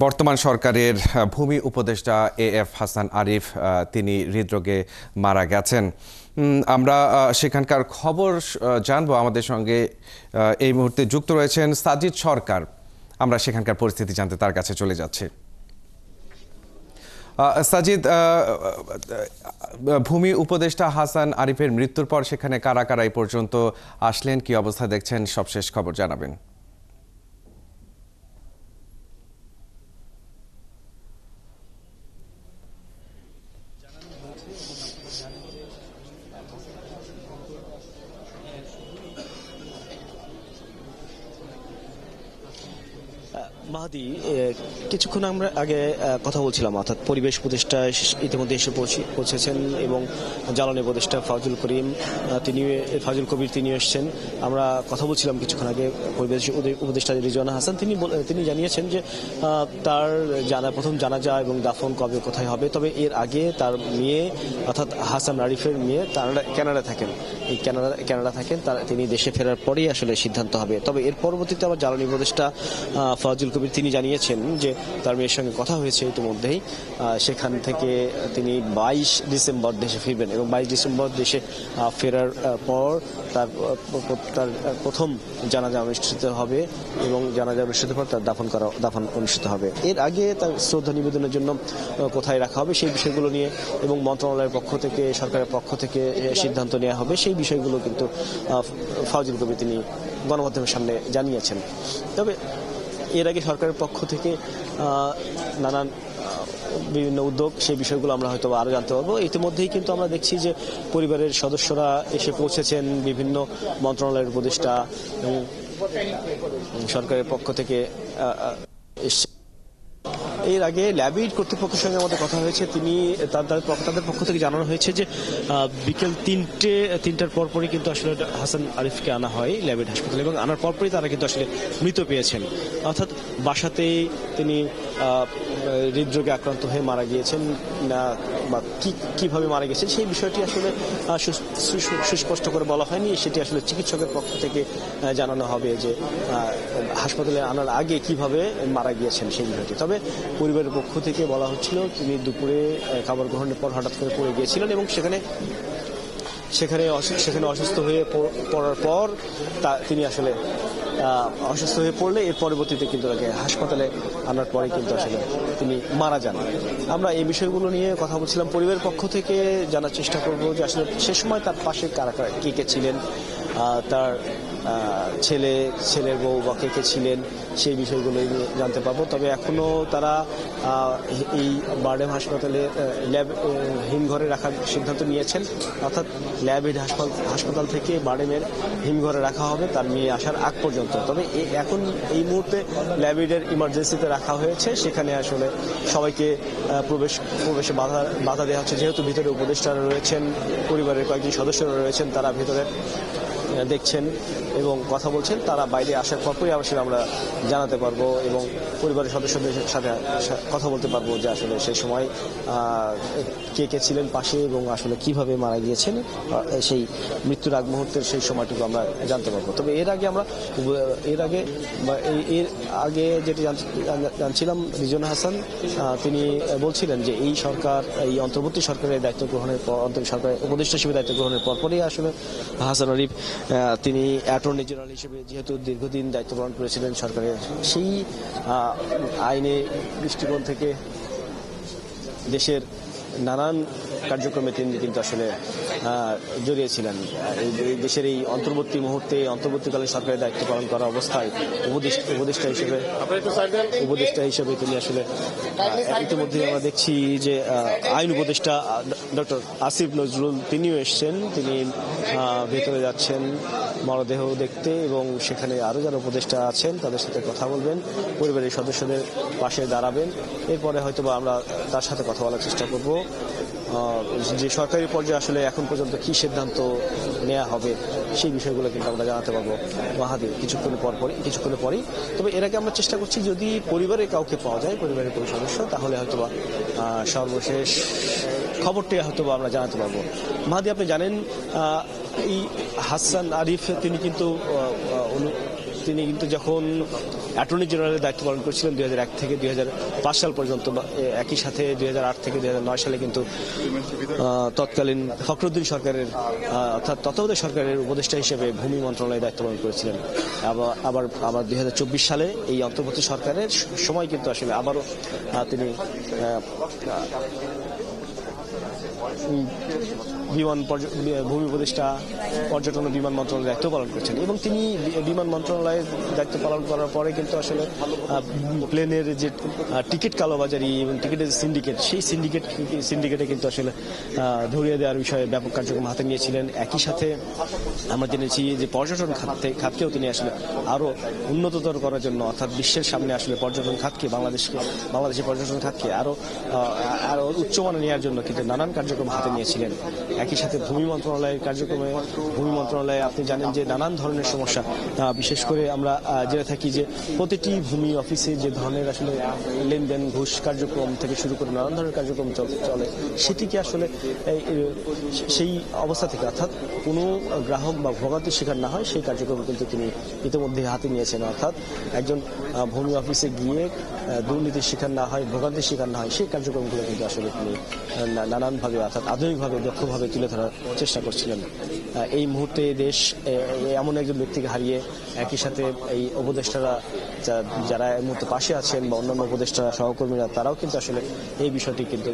বর্তমান সরকারের ভূমি উপদেষ্টা এএফ হাসান আরিফ তিনি হৃদরোগে মারা গেছেন। আমরা সেখানকার খবর জানবো। আমাদের সঙ্গে এই মুহূর্তে যুক্ত রয়েছেন সাজিদ সরকার। আমরা সেখানকার পরিস্থিতি জানতে তার কাছে চলে যাচ্ছি। সাজিদ, ভূমি উপদেষ্টা হাসান আরিফের মৃত্যুর পর সেখানে কারা কারা এই পর্যন্ত আসলেন, কি অবস্থা দেখছেন, সবশেষ খবর জানাবেন। মাহাদি, কিছুক্ষণ আমরা আগে কথা বলছিলাম, অর্থাৎ পরিবেশ উপদেষ্টা ইতিমধ্যে এসে পৌঁছেছেন এবং জ্বালানি উপদেষ্টা ফাজুল কবির তিনি এসেছেন। আমরা কথা বলছিলাম কিছুক্ষণ আগে পরিবেশ উপদেষ্টা রিজওয়ানা হাসান, তিনি জানিয়েছেন যে তার প্রথম জানাজা এবং দাফন কবে কোথায় হবে। তবে এর আগে তার মেয়ে অর্থাৎ হাসান আরিফের মেয়ে কানাডা থাকেন, তিনি দেশে ফেরার পরেই আসলে সিদ্ধান্ত হবে। তবে এর পরবর্তীতে আবার জ্বালানি উপদেষ্টা ফাজুল কবির তিনি জানিয়েছেন যে তার মেয়ের সঙ্গে কথা হয়েছে ইতিমধ্যেই, সেখান থেকে তিনি 22 ডিসেম্বর দেশে ফিরবেন এবং 22 ডিসেম্বর দেশে ফেরার পর তার প্রথম জানাজা অনুষ্ঠিত হবে এবং জানাজা অনুষ্ঠিত পর তার দাফন অনুষ্ঠিত হবে। এর আগে তার শ্রদ্ধা নিবেদনের জন্য কোথায় রাখা হবে সেই বিষয়গুলো নিয়ে এবং মন্ত্রণালয়ের পক্ষ থেকে, সরকারের পক্ষ থেকে সিদ্ধান্ত নেওয়া হবে, সেই বিষয়গুলো কিন্তু ফাজুল কবির তিনি গণমাধ্যমের সামনে জানিয়েছেন। তবে এর আগে সরকারের পক্ষ থেকে নানান বিভিন্ন উদ্যোগ, সেই বিষয়গুলো আমরা হয়তো আরও জানতে পারবো। ইতিমধ্যেই কিন্তু আমরা দেখছি যে পরিবারের সদস্যরা এসে পৌঁছেছেন, বিভিন্ন মন্ত্রণালয়ের উপদেষ্টা এবং সরকারের পক্ষ থেকে এসছে। এর আগে ল্যাবিড কর্তৃপক্ষের সঙ্গে আমাদের কথা হয়েছে, তাদের পক্ষ থেকে জানানো হয়েছে যে বিকেল 3টার পরপরই কিন্তু আসলে হাসান আরিফকে আনা হয় ল্যাবিড হাসপাতালে এবং আনার পরপরই তারা কিন্তু আসলে মৃত পেয়েছেন। অর্থাৎ বাসাতেই তিনি হৃদরোগে আক্রান্ত হয়ে মারা গিয়েছেন না, বা কিভাবে মারা গেছেন সেই বিষয়টি আসলে সুস্পষ্ট করে বলা হয়নি। সেটি আসলে চিকিৎসকের পক্ষ থেকে জানানো হবে যে হাসপাতালে আনার আগে কিভাবে মারা গিয়েছেন সেই বিষয়টি। তবে পরিবারের পক্ষ থেকে বলা হচ্ছিল তিনি দুপুরে খাবার গ্রহণের পর হঠাৎ করে পড়ে গিয়েছিলেন এবং সেখানে অসুস্থ হয়ে পড়ার পর তিনি আসলে অসুস্থ হয়ে পড়লে এর পরবর্তীতে কিন্তু তাকে হাসপাতালে আনার পরে কিন্তু আসলে তিনি মারা যান। আমরা এই বিষয়গুলো নিয়ে কথা বলছিলাম, পরিবারের পক্ষ থেকে জানার চেষ্টা করব যে আসলে সে সময় তার পাশে কারা কে ছিলেন, তার ছেলের বউ বা কে ছিলেন সেই বিষয়গুলো জানতে পারবো। তবে এখনো তারা এই বারডেম হাসপাতালে হিমঘরে রাখার সিদ্ধান্ত নিয়েছেন, অর্থাৎ ল্যাবিড হাসপাতাল থেকে বারডেমের হিমঘরে রাখা হবে তার মেয়ে আসার আগ পর্যন্ত। তবে এখন এই মুহূর্তে ল্যাবিডের ইমার্জেন্সিতে রাখা হয়েছে, সেখানে আসলে সবাইকে প্রবেশে বাধা দেওয়া হচ্ছে, যেহেতু ভিতরে উপদেষ্টারা রয়েছেন, পরিবারের কয়েকজন সদস্যরা রয়েছেন, তারা ভিতরে দেখছেন এবং কথা বলছেন। তারা বাইরে আসার পরপরই আসলে আমরা জানাতে পারবো এবং পরিবারের সদস্যদের সাথে কথা বলতে পারবো যে আসলে সেই সময় কে ছিলেন পাশে এবং আসলে কিভাবে মারা গিয়েছেন, সেই মৃত্যুর আগ মুহূর্তের সেই সময়টুকু আমরা জানতে পারবো। তবে এর আগে যেটি জানছিলাম, রিজওয়ানা হাসান তিনি বলছিলেন যে এই অন্তর্বর্তী সরকারের দায়িত্ব গ্রহণের পর, সরকারের উপদেষ্টা হিসেবে দায়িত্ব গ্রহণের পরপরই আসলে হাসান আরিফ তিনি অ্যাটর্নি জেনারেল হিসেবে যেহেতু দীর্ঘদিন দায়িত্ব পালন করেছিলেন সরকারের, সেই আইনে দৃষ্টিকোণ থেকে দেশের নানান কার্যক্রমে তিনি কিন্তু আসলে জড়িয়েছিলেন। এই দেশের এই অন্তর্বর্তীকালীন সরকারের দায়িত্ব পালন করা অবস্থায় উপদেষ্টা হিসেবে তিনি আসলে ইতিমধ্যে আমরা দেখছি যে আইন উপদেষ্টা ডক্টর আসিফ নজরুল তিনিও এসছেন, তিনি ভেতরে যাচ্ছেন মরদেহ দেখতে এবং সেখানে আরও যারা উপদেষ্টা আছেন তাদের সাথে কথা বলবেন, পরিবারের সদস্যদের পাশে দাঁড়াবেন। এরপরে হয়তো আমরা তার সাথে কথা বলার চেষ্টা করব যে সরকারি পর্যায়ে আসলে এখন পর্যন্ত কি সিদ্ধান্ত নেওয়া হবে সেই বিষয়গুলো কিন্তু আমরা জানাতে পারবো মাহাদি কিছুক্ষণের পরই। তবে এর আগে আমরা চেষ্টা করছি যদি পরিবারের কাউকে পাওয়া যায়, পরিবারের কোনো সদস্য, তাহলে হয়তোবা সর্বশেষ খবরটি হয়তো আমরা জানাতে পারবো। মাহাদি, আপনি জানেন এই হাসান আরিফ তিনি কিন্তু তিনি কিন্তু যখন অ্যাটর্নি জেনারেলের দায়িত্ব পালন করেছিলেন 2001 থেকে 2005 সাল পর্যন্ত, একই সাথে 2008 থেকে 2009 সালে কিন্তু তৎকালীন ফখরুদ্দিন সরকারের অর্থাৎ তত্ত্বাবধায়ক সরকারের উপদেষ্টা হিসেবে ভূমি মন্ত্রণালয়ে দায়িত্ব পালন করেছিলেন। আবার 2024 সালে এই অন্তর্বর্তী সরকারের সময় কিন্তু আসলে আবারও তিনি ভূমি উপদেষ্টা, পর্যটন ও বিমান মন্ত্রণালয়ের দায়িত্ব পালন করছেন এবং তিনি বিমান মন্ত্রণালয়ের দায়িত্ব পালন করার পরে কিন্তু আসলে প্লেনের যে টিকিট কালোবাজারি এবং টিকিটের সিন্ডিকেট, সেই সিন্ডিকেটে কিন্তু আসলে ধরিয়ে দেওয়ার বিষয়ে ব্যাপক কার্যক্রম হাতে নিয়েছিলেন। একই সাথে আমরা জেনেছি যে পর্যটন খাতকেও তিনি আসলে আরো উন্নততর করার জন্য, অর্থাৎ বিশ্বের সামনে আসলে পর্যটন খাতকে, বাংলাদেশের পর্যটন খাতকে আরো উচ্চমানে নেওয়ার জন্য কিন্তু নানান কার্যক্রম হাতে নিয়েছিলেন। একই সাথে ভূমি মন্ত্রণালয়ের কার্যক্রমে, ভূমি মন্ত্রণালয়ে আপনি জানেন যে নানান ধরনের সমস্যা, বিশেষ করে আমরা জেনে থাকি যে প্রতিটি ভূমি অফিসে যে ধরনের আসলে লেনদেন, ঘুষ কার্যক্রম থেকে শুরু করে নানান ধরনের কার্যক্রম চলে, সেটিকে আসলে সেই অবস্থা থেকে, অর্থাৎ কোনো গ্রাহক বা ভোগান্তির শিকার না হয় সেই কার্যক্রম কিন্তু তিনি ইতিমধ্যে হাতে নিয়েছেন। অর্থাৎ একজন ভূমি অফিসে গিয়ে দুর্নীতির শিকার না হয়, ভোগান্তির শিকার না হয়, সেই কার্যক্রমগুলো কিন্তু আসলে তিনি নানানভাবে, অর্থাৎ আধুনিকভাবে, দক্ষভাবে তুলে ধরার চেষ্টা করছিলেন। এই মুহূর্তে দেশ এমন একজন ব্যক্তিকে হারিয়ে, একই সাথে এই উপদেষ্টারা যারা এই মুহূর্তে পাশে আছেন বা অন্যান্য উপদেষ্টা সহকর্মীরা, তারাও কিন্তু আসলে এই বিষয়টি কিন্তু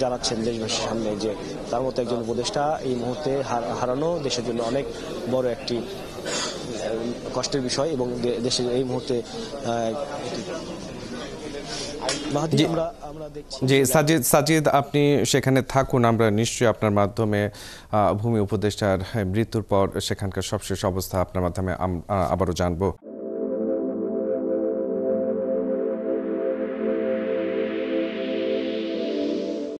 জানাচ্ছেন দেশবাসীর সামনে যে তার মতো একজন উপদেষ্টা এই মুহূর্তে হারানো দেশের জন্য অনেক বড় একটি কষ্টের বিষয় এবং দেশের এই মুহূর্তে জি সাজিদ, আপনি সেখানে থাকুন, আমরা নিশ্চয়ই আপনার মাধ্যমে ভূমি উপদেষ্টার মৃত্যুর পর সেখানকার সবশেষ অবস্থা আপনার মাধ্যমে আবারও জানবো।